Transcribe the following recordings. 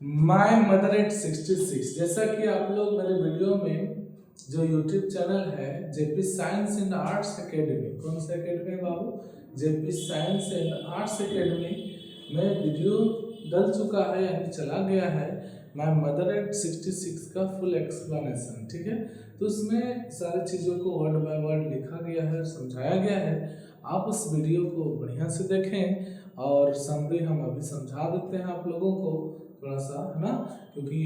My mother eight 66। जैसा कि आप लोग मेरे वीडियो में जो यूट्यूब चैनल है JP science and arts academy, कौन सा academy Babu? JP science and arts academy में वीडियो डल चुका है, यानी चला गया है माई मदर एट 66 का फुल एक्सप्लेनेशन। ठीक है, तो उसमें सारी चीज़ों को वर्ड बाय वर्ड लिखा गया है, समझाया गया है। आप उस वीडियो को बढ़िया से देखें और समरी हम अभी समझा देते हैं आप लोगों को थोड़ा सा, है ना, क्योंकि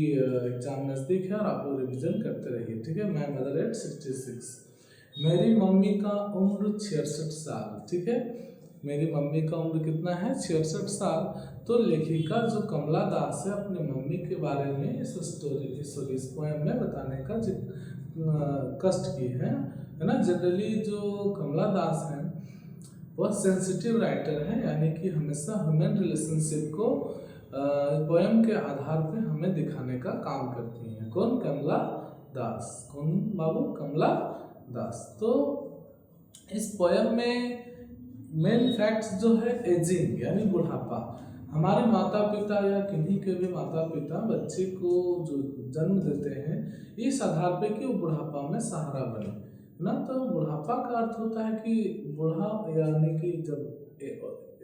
एग्जाम नज़दीक है और आप लोग रिविजन करते रहिए। ठीक है, माई मदर एट 66। मेरी मम्मी का उम्र 66 साल। ठीक है, मेरी मम्मी का उम्र कितना है? 66 साल। तो लेखिका जो कमला दास है अपने मम्मी के बारे में इस स्टोरी इस पोएम में बताने का कष्ट की है ना। जनरली जो कमला दास हैं वह सेंसिटिव राइटर है, यानी कि हमेशा ह्यूमन रिलेशनशिप को पोएम के आधार पे हमें दिखाने का काम करती हैं। कौन? कमला दास। कौन बाबू? कमला दास। तो इस पोएम में मेन फैक्ट्स जो है एजिंग यानी बुढ़ापा। हमारे माता पिता या किन्हीं के भी माता पिता बच्चे को जो जन्म देते हैं इस आधार पे कि वो बुढ़ापा में सहारा बने ना। तो बुढ़ापा का अर्थ होता है कि बूढ़ा, यानी कि जब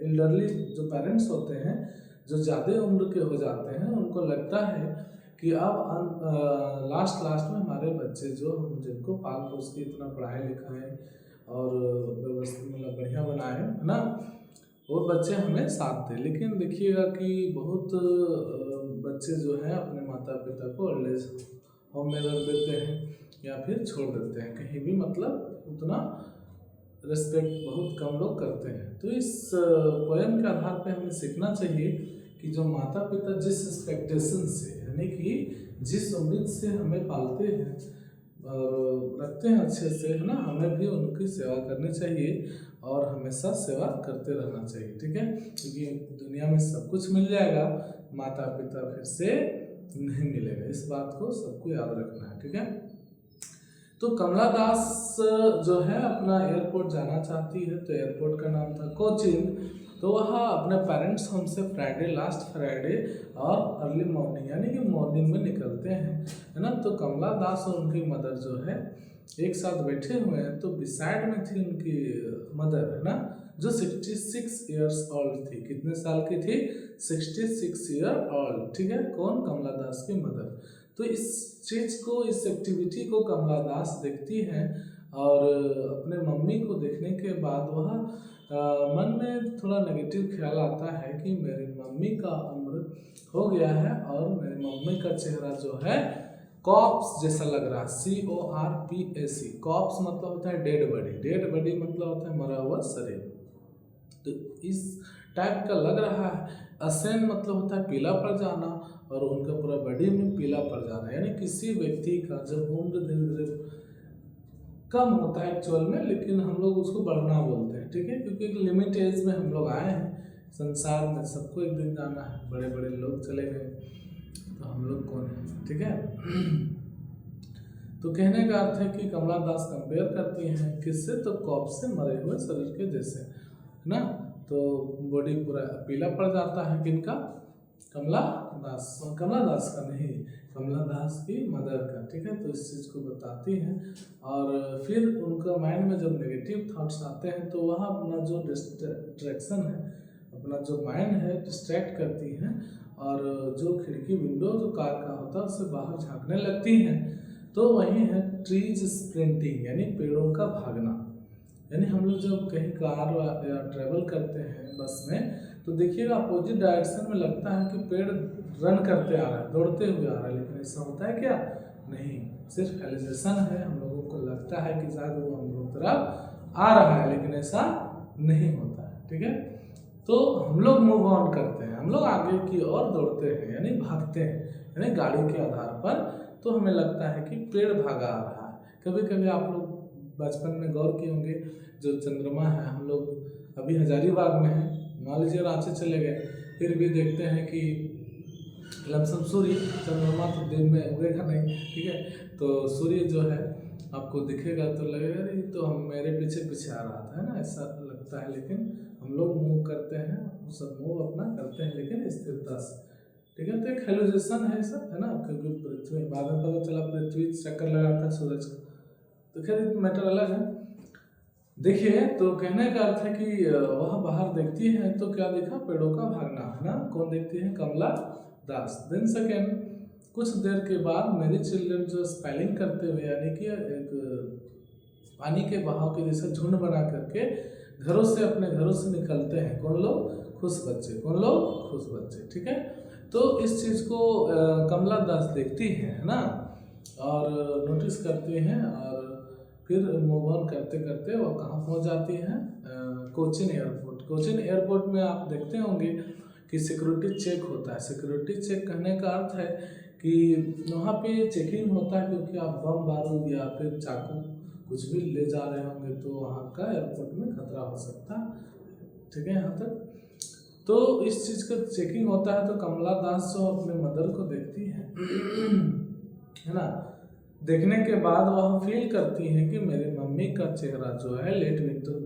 एल्डरली जो पेरेंट्स होते हैं जो ज़्यादा उम्र के हो जाते हैं उनको लगता है कि अब लास्ट में हमारे बच्चे जो हम जिनको पाल पोस के इतना पढ़ाए लिखाएं और व्यवस्थित मतलब बढ़िया बनाए, है ना, वो बच्चे हमें साथ दें। लेकिन देखिएगा कि बहुत बच्चे जो हैं अपने माता पिता को ओल्ड एज होम में रख देते हैं या फिर छोड़ देते हैं कहीं भी, मतलब उतना रिस्पेक्ट बहुत कम लोग करते हैं। तो इस पोएम के आधार पे हमें सीखना चाहिए कि जो माता पिता जिस एक्सपेक्टेशन से, यानी कि जिस उम्मीद से हमें पालते हैं और रखते हैं अच्छे से, है ना, हमें भी उनकी सेवा करनी चाहिए और हमेशा सेवा करते रहना चाहिए। ठीक है, क्योंकि दुनिया में सब कुछ मिल जाएगा, माता पिता फिर से नहीं मिलेगा। इस बात को सबको याद रखना है। ठीक है, तो कमला दास जो है अपना एयरपोर्ट जाना चाहती है, तो एयरपोर्ट का नाम था कोचिन। तो वह अपने पेरेंट्स होम से लास्ट फ्राइडे और अर्ली मॉर्निंग यानी कि मॉर्निंग में निकलते हैं, है ना। तो कमला दास और उनकी मदर जो है एक साथ बैठे हुए हैं। तो बिसाइड में थी उनकी मदर, है ना, जो 66 ईयर्स ओल्ड थी। कितने साल की थी? 66 ईयर ओल्ड। ठीक है, कौन? कमला दास की मदर। तो इस चीज़ को, इस एक्टिविटी को कमला दास देखती हैं और अपने मम्मी को देखने के बाद वह मन में थोड़ा नेगेटिव ख्याल आता है कि मेरी मम्मी का उम्र हो गया है और मेरी मम्मी का चेहरा जो है कॉप्स जैसा लग रहा है। CORPAC। कॉप्स मतलब होता है डेड बॉडी, डेड बॉडी मतलब होता है मरा हुआ शरीर। तो इस टाइप का लग रहा है। असेन मतलब होता है पीला पड़ जाना और उनका पूरा बॉडी में पीला पड़ जाना, यानी किसी व्यक्ति का जब उम्र धीरे धीरे कम होता है एक्चुअल में, लेकिन हम लोग उसको बढ़ना बोलते हैं। ठीक है, क्योंकि एक लिमिट एज में हम लोग आए हैं संसार में, सबको एक दिन जाना है। बड़े बड़े लोग चले गए तो हम लोग कौन है? ठीक है तो कहने का अर्थ है कि कमला दास कंपेयर करती हैं किससे? तो कॉप से, मरे हुए शरीर के जैसे, है ना। तो बॉडी पूरा पीला पड़ जाता है। किनका? कमला दास। कमला दास का नहीं, कमला दास की मदर का। ठीक है, तो इस चीज़ को बताती हैं और फिर उनका माइंड में जब नेगेटिव थॉट्स आते हैं तो वह अपना जो डिस्ट्रैक्शन है, अपना जो माइंड है डिस्ट्रैक्ट करती हैं और जो खिड़की विंडो जो कार का होता है उससे बाहर झांकने लगती हैं। तो वही है ट्रीज स्प्रिंटिंग, यानी पेड़ों का भागना। यानी हम लोग जब कहीं कार या ट्रेवल करते हैं बस में तो देखिएगा अपोजिट डायरेक्शन में लगता है कि पेड़ रन करते आ रहा है, दौड़ते हुए आ रहा है, लेकिन ऐसा होता है क्या? नहीं, सिर्फ एलिजेशन है। हम लोगों को लगता है कि शायद वो हम लोग तरफ आ रहा है, लेकिन ऐसा नहीं होता है। ठीक है, तो हम लोग मूव ऑन करते हैं, हम लोग आगे की ओर दौड़ते हैं, यानी भागते हैं, यानी गाड़ी के आधार पर। तो हमें लगता है कि पेड़ भागा आ रहा है। कभी कभी आप लोग बचपन में गौर किए होंगे, जो चंद्रमा है, हम लोग अभी हजारीबाग में हैं, मान लीजिए रांची चले गए, फिर भी देखते हैं कि लमसम सूर्य, चंद्रमा तो दिन में उगेगा नहीं। ठीक है, तो सूर्य जो है आपको दिखेगा तो लगेगा अरे तो हम मेरे पीछे पीछे आ रहा था, है ना, ऐसा लगता है। लेकिन हम लोग मूव करते हैं, सब मूव अपना करते हैं, लेकिन स्थिरता से। ठीक है। तो एक हेलोजेशन है सब, है ना, क्योंकि पृथ्वी बाद में पता चला पृथ्वी चक्कर लगाता है सूरज का, तो खैर मैटर अलग है। देखिए, तो कहने का अर्थ है कि वह बाहर देखती है तो क्या देखा, पेड़ों का भागना, है ना। कौन देखती है, कमला दास। देन सेकेंड, कुछ देर के बाद मेरी चिल्ड्रन जो स्पेलिंग करते हुए, यानी कि एक पानी के बहाव के जैसा झुंड बना करके घरों से, अपने घरों से निकलते हैं। कौन लोग, खुश बच्चे। कौन लोग, खुश बच्चे, ठीक है। तो इस चीज़ को कमला दास देखती है ना, और नोटिस करती हैं, और फिर मूव ऑन करते करते वो कहाँ पहुँच जाती हैं, कोचिन एयरपोर्ट। कोचिन एयरपोर्ट में आप देखते होंगे कि सिक्योरिटी चेक होता है। सिक्योरिटी चेक कहने का अर्थ है कि वहाँ पे चेकिंग होता है, क्योंकि आप बम बारूद या फिर चाकू कुछ भी ले जा रहे होंगे तो वहाँ का एयरपोर्ट में खतरा हो सकता है, ठीक है। यहाँ तक तो इस चीज़ का चेकिंग होता है। तो कमला दास जो अपने मदर को देखती है है ना, देखने के बाद वह फील करती हैं कि मेरी मम्मी का चेहरा जो है लेट विंटर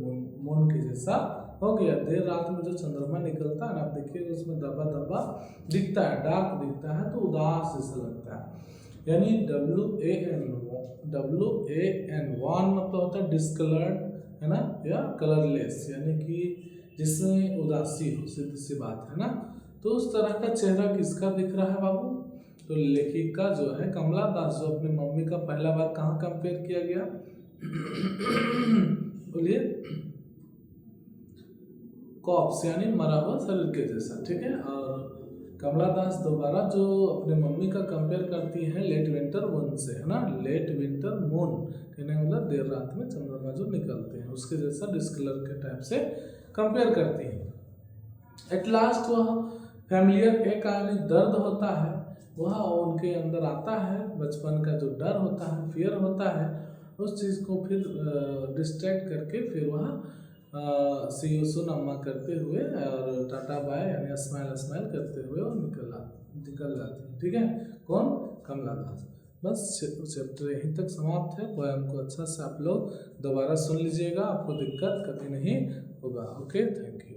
मून के जैसा हो गया। देर रात में जो चंद्रमा निकलता है ना, आप देखिए उसमें धब्बा धब्बा दिखता है, डार्क दिखता है, तो उदास जैसा लगता है। यानी WAN मतलब होता है डिस्कलर्ड, है ना, या कलरलेस, यानी कि जिसमें उदासी हो, सीधी सी बात है ना। तो उस तरह का चेहरा किसका दिख रहा है बाबू, तो लेखिका जो है कमला दास, जो अपनी मम्मी का पहला बार कहाँ कंपेयर किया गया बोलिए, कॉप्स यानी मरा हुआ शरीर के जैसा, ठीक है। और कमला दास दोबारा जो अपने मम्मी का कंपेयर करती है लेट विंटर मून से, है ना, लेट विंटर मून कहने का मतलब देर रात में चंद्रमा जो निकलते हैं उसके जैसा डिस्कलर के टाइप से कंपेयर करती है। एट लास्ट वह फैमिलियर एक यानी दर्द होता है, वह उनके अंदर आता है, बचपन का जो डर होता है, फियर होता है, उस चीज़ को फिर डिस्ट्रैक्ट करके फिर वह सी यू सून अम्मा करते हुए और टाटा बाय यानी स्माइल स्माइल करते हुए वो निकल जाते हैं, ठीक है। कौन, कमला दास। बस चैप्टर यहीं तक समाप्त है। पोएम को अच्छा से आप लोग दोबारा सुन लीजिएगा, आपको दिक्कत कभी नहीं होगा। Okay, thank you.